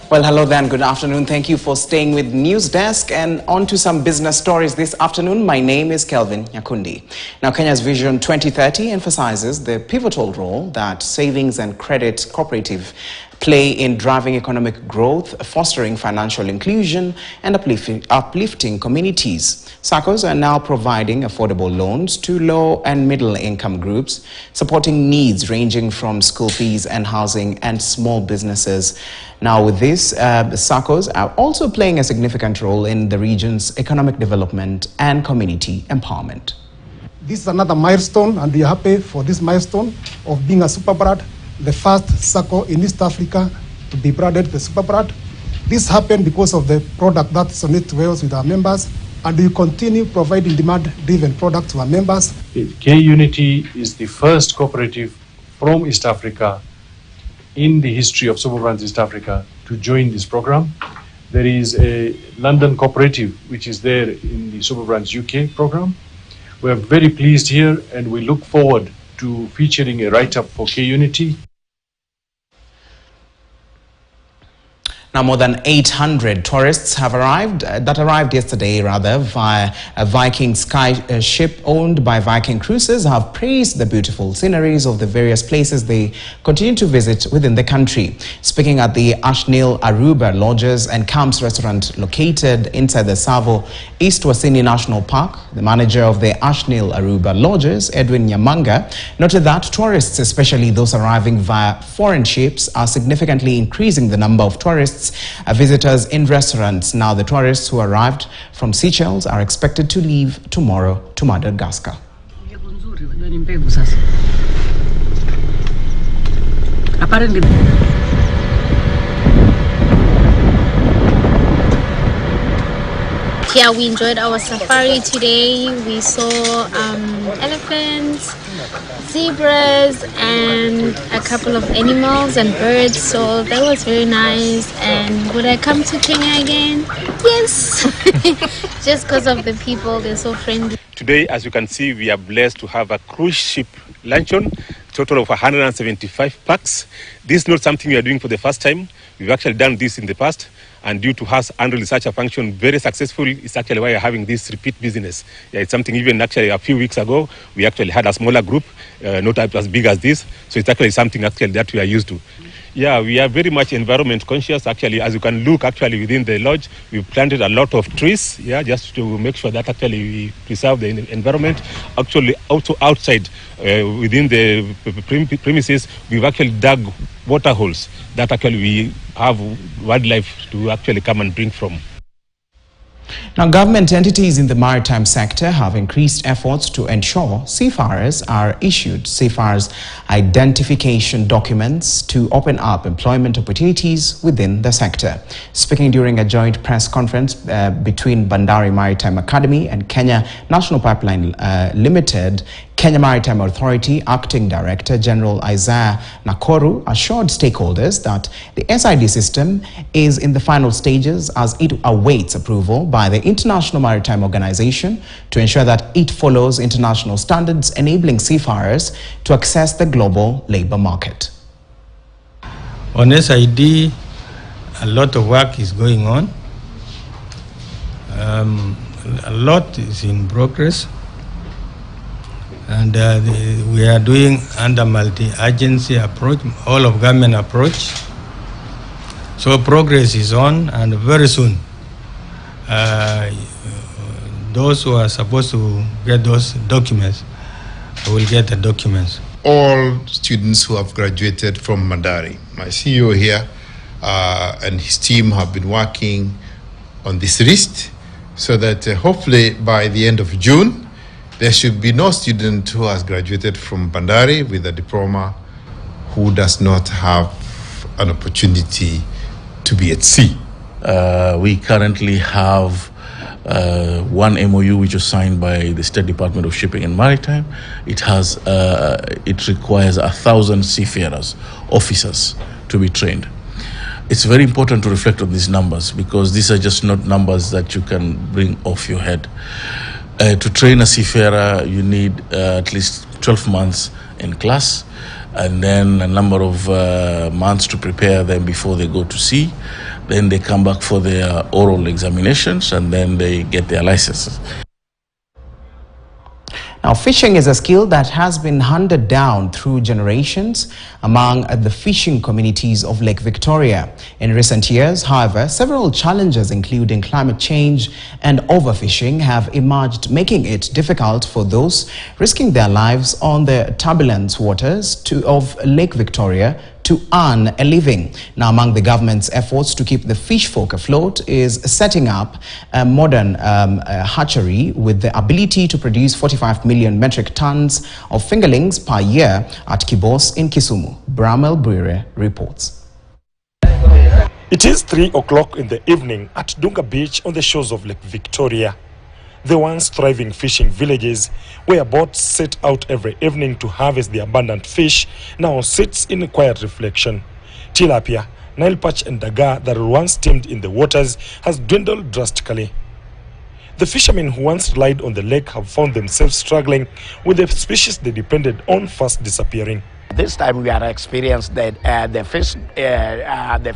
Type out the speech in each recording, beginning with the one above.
Well, hello then. Good afternoon. Thank you for staying with News Desk, and on to some business stories this afternoon. My name is Kelvin Nyakundi. Now, Kenya's Vision 2030 emphasizes the pivotal role that savings and credit cooperative play in driving economic growth, fostering financial inclusion, and uplifting communities. SACCOs are now providing affordable loans to low and middle income groups, supporting needs ranging from school fees and housing and small businesses. Now, with this, SACCOs are also playing a significant role in the region's economic development and community empowerment. This is another milestone, and we are happy for this milestone of being a super brand, the first SACCO in East Africa to be branded the super brand. This happened because of the product that resonates well with our members, and we continue providing demand-driven products to our members. K-Unity is the first cooperative from East Africa in the history of Super Brands East Africa to join this program. There is a London cooperative which is there in the Super Brands UK program. We are very pleased here, and we look forward to featuring a write-up for K-Unity. Now, more than 800 tourists have arrived yesterday via a Viking Sky ship owned by Viking Cruises, have praised the beautiful sceneries of the various places they continue to visit within the country. Speaking at the Ashnil Aruba Lodges and Camps restaurant located inside the Savo East Wasini National Park, the manager of the Ashnil Aruba Lodges, Edwin Nyamanga, noted that tourists, especially those arriving via foreign ships, are significantly increasing the number of tourists visitors in restaurants. Now, the tourists who arrived from Seychelles are expected to leave tomorrow to Madagascar. Yeah, we enjoyed our safari today. We saw elephants, zebras, and a couple of animals and birds, so that was very nice. And would I come to Kenya again? Yes, just because of the people, they're so friendly. Today, as you can see, we are blessed to have a cruise ship luncheon, total of 175 packs. This is not something we are doing for the first time. We've actually done this in the past, and due to us handling such a function very successfully, it's actually why we're having this repeat business. Yeah, it's something even actually a few weeks ago, we actually had a smaller group, not as big as this. So it's actually something actually that we are used to. Yeah, we are very much environment conscious. Actually, as you can look actually within the lodge, we've planted a lot of trees, yeah, just to make sure that actually we preserve the environment. Actually, also outside within the premises, we've actually dug water holes that actually we have wildlife to actually come and drink from. Now, government entities in the maritime sector have increased efforts to ensure seafarers are issued seafarers' identification documents to open up employment opportunities within the sector. Speaking during a joint press conference between Bandari Maritime Academy and Kenya National Pipeline Limited, Kenya Maritime Authority Acting Director General Isaiah Nakoru assured stakeholders that the SID system is in the final stages as it awaits approval by the International Maritime Organization to ensure that it follows international standards enabling seafarers to access the global labor market. On SID, a lot of work is going on. A lot is in progress. And we are doing under multi-agency approach, all of government approach. So progress is on, and very soon, those who are supposed to get those documents will get the documents. All students who have graduated from Bandari, my CEO here and his team have been working on this list so that hopefully by the end of June, there should be no student who has graduated from Bandari with a diploma who does not have an opportunity to be at sea. We currently have one MOU which was signed by the State Department of Shipping and Maritime. It requires 1,000 seafarers, officers, to be trained. It's very important to reflect on these numbers because these are just not numbers that you can bring off your head. To train a seafarer, you need at least 12 months in class. and then a number of months to prepare them before they go to sea. Then they come back for their oral examinations, and then they get their licenses. Now, fishing is a skill that has been handed down through generations among the fishing communities of Lake Victoria. In recent years, however, several challenges, including climate change and overfishing, have emerged, making it difficult for those risking their lives on the turbulent waters of Lake Victoria to earn a living. Now, among the government's efforts to keep the fish folk afloat is setting up a modern hatchery with the ability to produce 45 million metric tons of fingerlings per year at Kibos in Kisumu. Bramel Buire reports. It is 3 o'clock in the evening at Dunga Beach on the shores of Lake Victoria. The once thriving fishing villages where boats set out every evening to harvest the abundant fish now sits in quiet reflection. Tilapia, Nile perch and dagar that once teemed in the waters has dwindled drastically. The fishermen who once relied on the lake have found themselves struggling with the species they depended on fast disappearing. This time we are experiencing the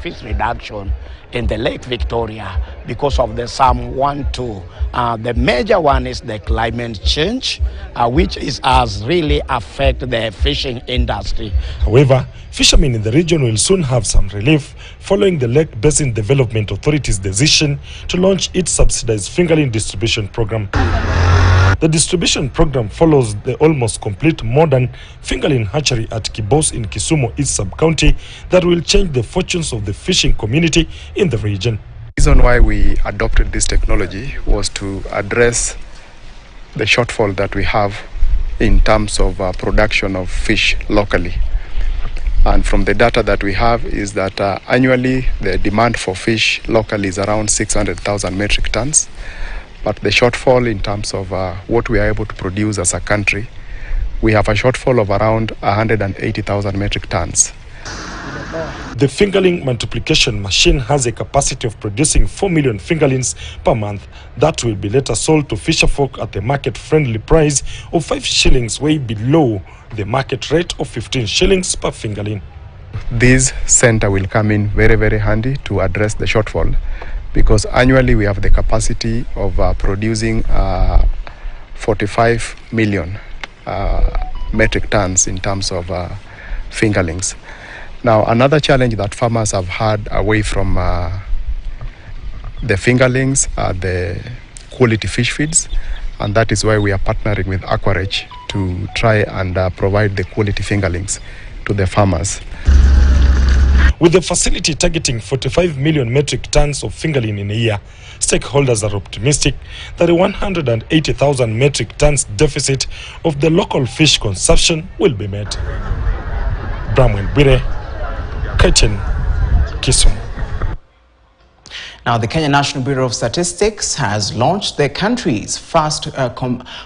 fish reduction in the Lake Victoria because of the Psalm 1-2. The major one is the climate change, which has really affected the fishing industry. However, fishermen in the region will soon have some relief following the Lake Basin Development Authority's decision to launch its subsidized fingerling distribution program. The distribution program follows the almost complete modern fingerling hatchery at Kibos in Kisumu East Sub-County that will change the fortunes of the fishing community in the region. The reason why we adopted this technology was to address the shortfall that we have in terms of production of fish locally. And from the data that we have is that annually the demand for fish locally is around 600,000 metric tons. But the shortfall in terms of what we are able to produce as a country, we have a shortfall of around 180,000 metric tons. The fingerling multiplication machine has a capacity of producing 4 million fingerlings per month that will be later sold to fisher folk at a market-friendly price of 5 shillings, way below the market rate of 15 shillings per fingerling. This center will come in very, very handy to address the shortfall, because annually we have the capacity of producing 45 million metric tons in terms of fingerlings. Now, another challenge that farmers have had away from the fingerlings are the quality fish feeds, and that is why we are partnering with Aquarage to try and provide the quality fingerlings to the farmers. With the facility targeting 45 million metric tons of fingerling in a year, stakeholders are optimistic that a 180,000 metric tons deficit of the local fish consumption will be met. Bramwell Bire, KTN, Kisumu. Now, the Kenya National Bureau of Statistics has launched the country's first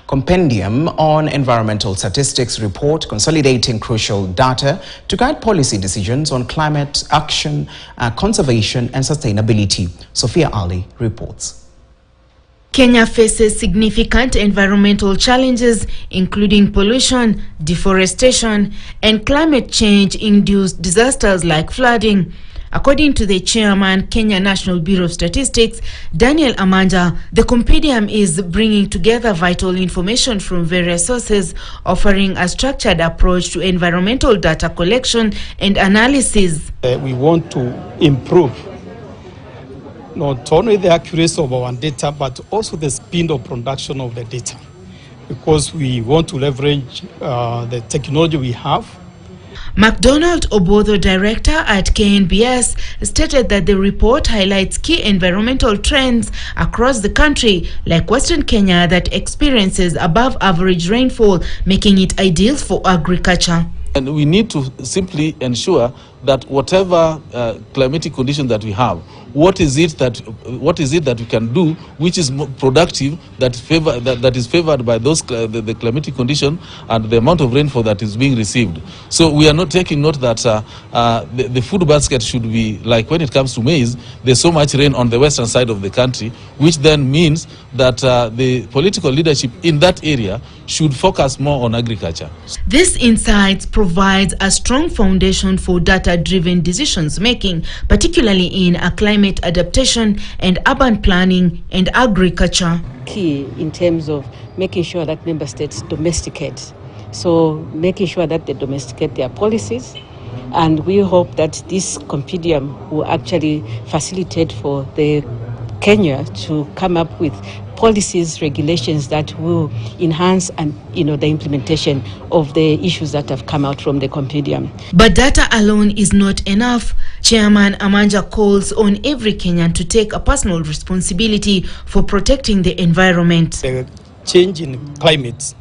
compendium on environmental statistics report, consolidating crucial data to guide policy decisions on climate action, conservation and sustainability. Sophia Ali reports. Kenya faces significant environmental challenges, including pollution, deforestation, and climate change-induced disasters like flooding. According to the chairman, Kenya National Bureau of Statistics, Daniel Amanja, the compendium is bringing together vital information from various sources, offering a structured approach to environmental data collection and analysis. We want to improve not only the accuracy of our data, but also the speed of production of the data, because we want to leverage the technology we have. MacDonald Obotho, director at KNBS, stated that the report highlights key environmental trends across the country, like Western Kenya that experiences above average rainfall, making it ideal for agriculture. And we need to simply ensure that whatever climatic condition that we have, what is it that we can do which is more productive, that is favored by those the climatic condition and the amount of rainfall that is being received. So we are not taking note that the food basket should be like, when it comes to maize, there's so much rain on the western side of the country, which then means that the political leadership in that area should focus more on agriculture. This insights provides a strong foundation for data-driven decisions making, particularly in climate adaptation and urban planning and agriculture. Key in terms of making sure that member states domesticate. So making sure that they domesticate their policies, and we hope that this compendium will actually facilitate for the Kenya to come up with policies, regulations that will enhance and the implementation of the issues that have come out from the compendium. But data alone is not enough. Chairman Amanja calls on every Kenyan to take a personal responsibility for protecting the environment. The change in climate,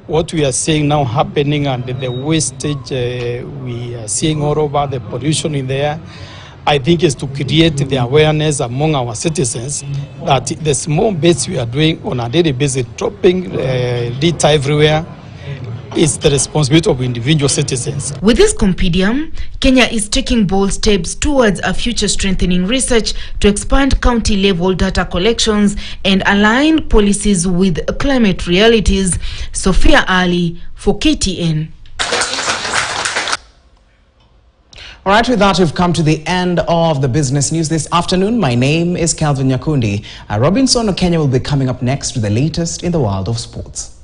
what we are seeing now happening, and the wastage we are seeing all over, the pollution in there, I think is to create the awareness among our citizens that the small bits we are doing on a daily basis, dropping litter everywhere, is the responsibility of individual citizens. With this compendium, Kenya is taking bold steps towards a future strengthening research to expand county-level data collections and align policies with climate realities. Sophia Ali for KTN. All right, with that, we've come to the end of the business news this afternoon. My name is Kelvin Nyakundi. Robinson Okenya will be coming up next with the latest in the world of sports.